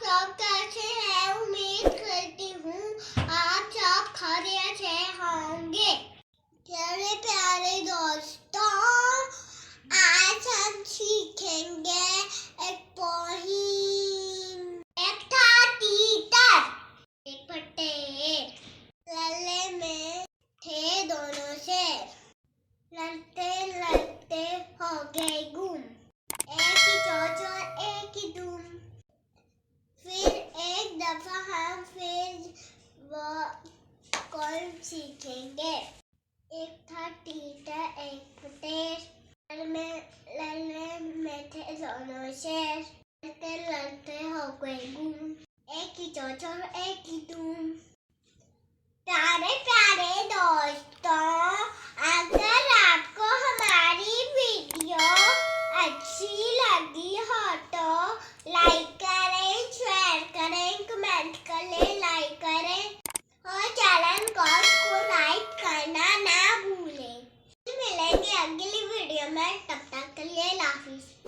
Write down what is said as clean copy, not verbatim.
सब कैसे हैं? उम्मीद करती हूँ आप सब खैरियत से होंगे। प्यारे प्यारे दोस्तों, आज हम सीखेंगे एक पोएम। एक था तीतर, एक पट्टे, लल्ले में थे दोनों शेर, लड़ते लड़ते हो गए गुम, एक ही चोंच और एक ही दुम। फिर एक दफा हम फिर वो कौन सीखेंगे। एक था टीटर एक पटेर, लड़ने में थे दोनों शेर, लड़ते लड़ते हो गए गुम, एक ही चोंच और एक ही दुम। प्यारे प्यारे दोस्तों, अगर आपको हमारी वीडियो अच्छी लगी हो तो लाइक करें, शेयर करें, कमेंट करें, लाइक करें और चैनल को सब्सक्राइब करना ना भूलें। मिलेंगे अगली वीडियो में, तब तक के लिए अल्लाह हाफिज़।